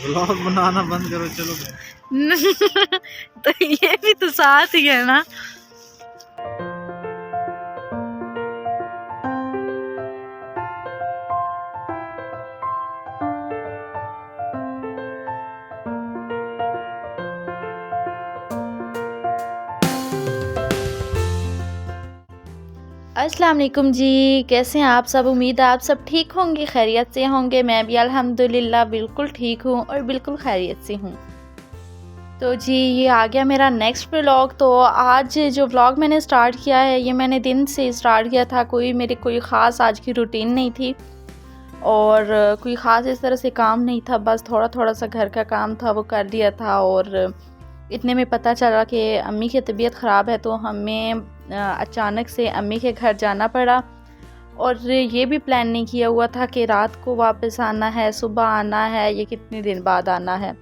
Vlog बनाना बंद करो चलो। तो ये भी तो साथ ही है ना। अस्सलाम वालेकुम जी, कैसे हैं आप सब। उम्मीद है आप सब ठीक होंगे, खैरियत से होंगे। मैं भी अल्हम्दुलिल्लाह बिल्कुल ठीक हूँ और बिल्कुल खैरियत से हूँ। तो जी ये आ गया मेरा नेक्स्ट व्लॉग। तो आज जो व्लॉग मैंने स्टार्ट किया है ये मैंने दिन से स्टार्ट किया था। कोई ख़ास आज की रूटीन नहीं थी और कोई ख़ास इस तरह से काम नहीं था। बस थोड़ा थोड़ा सा घर का काम था वो कर लिया था और इतने में पता चला कि अम्मी की तबीयत ख़राब है। तो हमें अचानक से अम्मी के घर जाना पड़ा और ये भी प्लान नहीं किया हुआ था कि रात को वापस आना है, सुबह आना है, ये कितने दिन बाद आना है।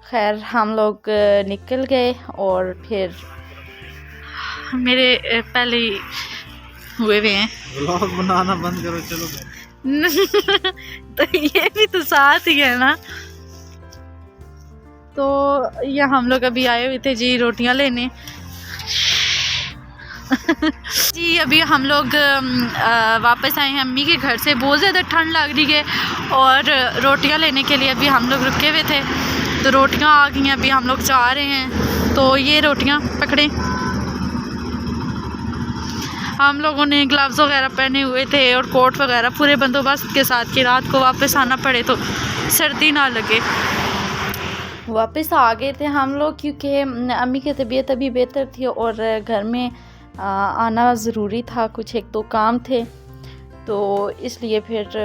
खैर हम लोग निकल गए और फिर मेरे पहले ही हुए हैं। व्लॉग बनाना बंद करो चलो। तो ये भी तो साथ ही है ना। तो ये हम लोग अभी आए हुए थे जी रोटियां लेने। जी अभी हम लोग वापस आए हैं अम्मी के घर से। बहुत ज़्यादा ठंड लग रही है और रोटियां लेने के लिए अभी हम लोग रुके हुए थे। तो रोटियां आ गई हैं, अभी हम लोग जा रहे हैं। तो ये रोटियां पकड़े। हम लोगों ने ग्लव्स वगैरह पहने हुए थे और कोट वगैरह पूरे बंदोबस्त के साथ कि रात को वापस आना पड़े तो सर्दी ना लगे। वापस आ गए थे हम लोग क्योंकि अम्मी की तबीयत अभी बेहतर थी और घर में आना ज़रूरी था, कुछ एक दो काम थे तो इसलिए फिर।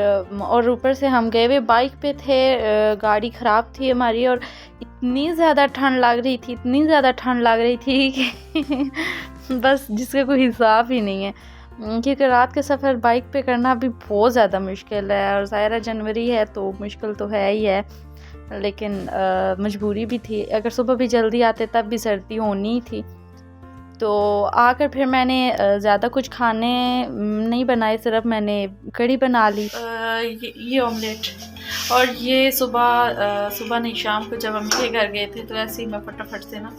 और ऊपर से हम गए हुए बाइक पे थे, गाड़ी ख़राब थी हमारी और इतनी ज़्यादा ठंड लग रही थी, इतनी ज़्यादा ठंड लग रही थी कि बस जिसका कोई हिसाब ही नहीं है। क्योंकि रात का सफ़र बाइक पे करना भी बहुत ज़्यादा मुश्किल है और ज़ाहिर जनवरी है तो मुश्किल तो है ही है, लेकिन मजबूरी भी थी। अगर सुबह भी जल्दी आते तब भी सर्दी होनी ही थी। तो आकर फिर मैंने ज़्यादा कुछ खाने नहीं बनाए, सिर्फ मैंने कढ़ी बना ली। ये ऑमलेट और ये सुबह नहीं शाम को जब अम्मी के घर गए थे तो ऐसे ही मैं फटाफट से ना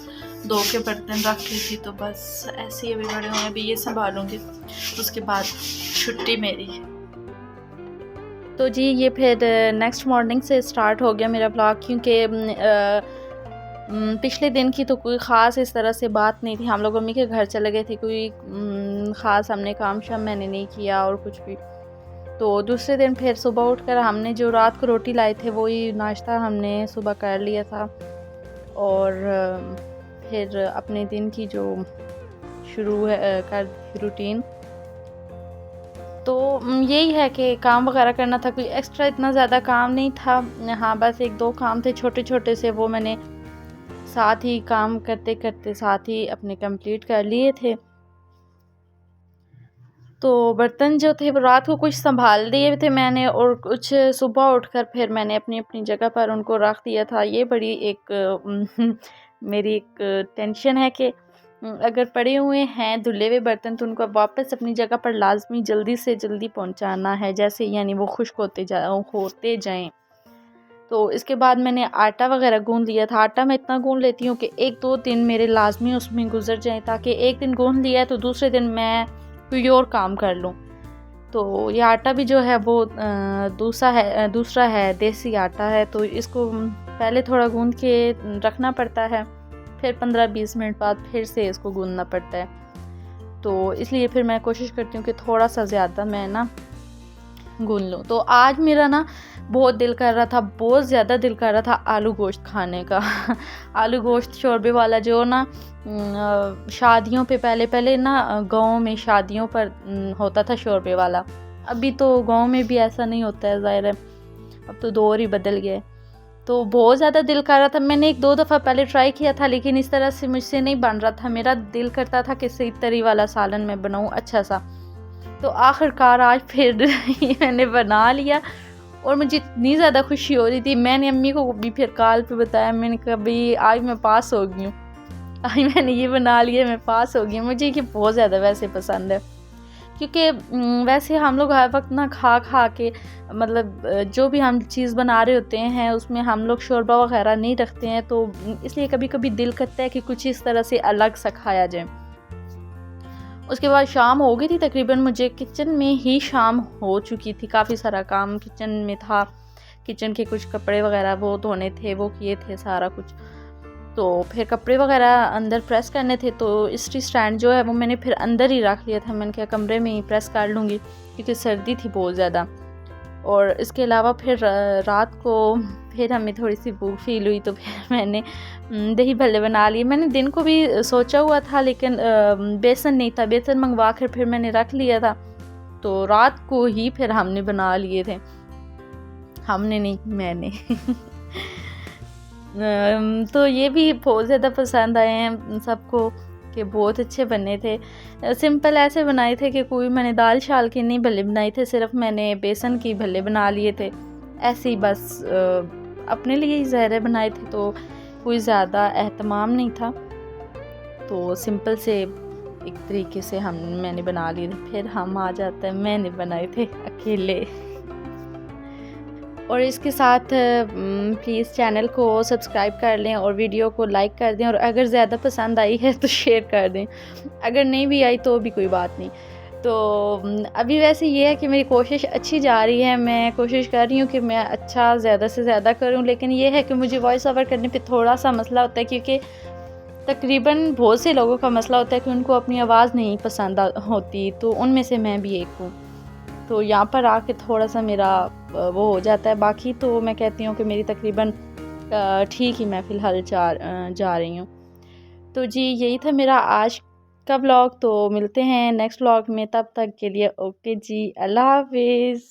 धो के बर्तन रख ली थी। तो बस ऐसे ही अभी बड़े हुए, अभी ये संभालूंगी, उसके बाद छुट्टी मेरी। तो जी ये फिर नेक्स्ट मॉर्निंग से स्टार्ट हो गया मेरा व्लॉग। क्योंकि पिछले दिन की तो कोई ख़ास इस तरह से बात नहीं थी। हम लोग अम्मी के घर चले गए थे, कोई ख़ास हमने काम शाम मैंने नहीं किया और कुछ भी। तो दूसरे दिन फिर सुबह उठकर हमने जो रात को रोटी लाई थे वही नाश्ता हमने सुबह कर लिया था और फिर अपने दिन की जो शुरू है कर रूटीन। तो यही है कि काम वगैरह करना था, कोई एक्स्ट्रा इतना ज़्यादा काम नहीं था। हाँ बस एक दो काम थे छोटे छोटे से, वो मैंने साथ ही काम करते करते साथ ही अपने कंप्लीट कर लिए थे। तो बर्तन जो थे वो रात को कुछ संभाल दिए थे मैंने और कुछ सुबह उठकर फिर मैंने अपनी अपनी जगह पर उनको रख दिया था। ये बड़ी एक मेरी एक टेंशन है कि अगर पड़े हुए हैं धुले हुए बर्तन तो उनको वापस अपनी जगह पर लाजमी जल्दी से जल्दी पहुंचाना है, जैसे यानी वो खुश्क होते जाएं। तो इसके बाद मैंने आटा वगैरह गूंद लिया था। आटा मैं इतना गूंद लेती हूँ कि एक दो दिन मेरे लाजमी उसमें गुजर जाएं, ताकि एक दिन गूंद लिया है तो दूसरे दिन मैं कोई और काम कर लूँ। तो ये आटा भी जो है वो दूसरा है देसी आटा है, तो इसको पहले थोड़ा गूंद के रखना पड़ता है, फिर 15-20 मिनट बाद फिर से इसको गूंदना पड़ता है। तो इसलिए फिर मैं कोशिश करती हूँ कि थोड़ा सा ज़्यादा मैं ना गूंद लूँ। तो आज मेरा ना बहुत दिल कर रहा था, बहुत ज़्यादा दिल कर रहा था आलू गोश्त खाने का। आलू गोश्त शोरबे वाला जो ना शादियों पे पहले ना गाँव में शादियों पर होता था शोरबे वाला। अभी तो गाँव में भी ऐसा नहीं होता है, ज़ाहिर है अब तो दौर ही बदल गया। तो बहुत ज़्यादा दिल कर रहा था। मैंने एक दो दफ़ा पहले ट्राई किया था लेकिन इस तरह से मुझसे नहीं बन रहा था। मेरा दिल करता था कि सही तरी वाला सालन मैं बनाऊँ अच्छा सा। तो आखिरकार आज फिर मैंने बना लिया और मुझे इतनी ज़्यादा खुशी हो रही थी। मैंने अम्मी को भी फिर कॉल पे बताया, मैंने कहा भाई आज मैं पास हो गई हूँ, आज मैंने ये बना लिया, मैं पास हो गई। मुझे ये बहुत ज़्यादा वैसे पसंद है क्योंकि वैसे हम लोग हर वक्त ना खा खा के मतलब जो भी हम चीज़ बना रहे होते हैं उसमें हम लोग शोरबा वगैरह नहीं रखते हैं, तो इसलिए कभी कभी दिल करता है कि कुछ इस तरह से अलग सा खाया जाए। उसके बाद शाम हो गई थी तकरीबन, मुझे किचन में ही शाम हो चुकी थी, काफ़ी सारा काम किचन में था। किचन के कुछ कपड़े वगैरह वो धोने थे, वो किए थे सारा कुछ। तो फिर कपड़े वगैरह अंदर प्रेस करने थे, तो इस्त्री स्टैंड जो है वो मैंने फिर अंदर ही रख लिया था। मैंने कहा कमरे में ही प्रेस कर लूँगी क्योंकि सर्दी थी बहुत ज़्यादा। और इसके अलावा फिर रात को फिर हमें थोड़ी सी भूख फील हुई, तो फिर मैंने दही भल्ले बना लिए। मैंने दिन को भी सोचा हुआ था लेकिन बेसन नहीं था, बेसन मंगवा कर फिर मैंने रख लिया था, तो रात को ही फिर हमने बना लिए थे। हमने नहीं, मैंने तो ये भी बहुत ज़्यादा पसंद आए हैं सबको कि बहुत अच्छे बने थे। सिंपल ऐसे बनाए थे कि कोई मैंने दाल शाल के नहीं भल्ले बनाए थे, सिर्फ मैंने बेसन की भल्ले बना लिए थे ऐसे ही, बस अपने लिए ही ज़हरे बनाए थे, तो कोई ज़्यादा एहतमाम नहीं था। तो सिंपल से एक तरीके से मैंने बना लिए थे। फिर हम आ जाते हैं, मैंने बनाए थे अकेले। और इसके साथ प्लीज़ चैनल को सब्सक्राइब कर लें और वीडियो को लाइक कर दें, और अगर ज़्यादा पसंद आई है तो शेयर कर दें, अगर नहीं भी आई तो भी कोई बात नहीं। तो अभी वैसे ये है कि मेरी कोशिश अच्छी जा रही है, मैं कोशिश कर रही हूँ कि मैं अच्छा ज़्यादा से ज़्यादा करूँ, लेकिन ये है कि मुझे वॉइस ओवर करने पे थोड़ा सा मसला होता है, क्योंकि तकरीबन बहुत से लोगों का मसला होता है कि उनको अपनी आवाज़ नहीं पसंद होती, तो उनमें से मैं भी एक हूँ। तो यहाँ पर आके थोड़ा सा मेरा वो हो जाता है, बाकी तो मैं कहती हूँ कि मेरी तकरीबन ठीक ही मैं फ़िलहाल जा रही हूँ। तो जी यही था मेरा आज का व्लॉग, तो मिलते हैं नेक्स्ट व्लॉग में, तब तक के लिए ओके जी, अल्लाह हाफिज़।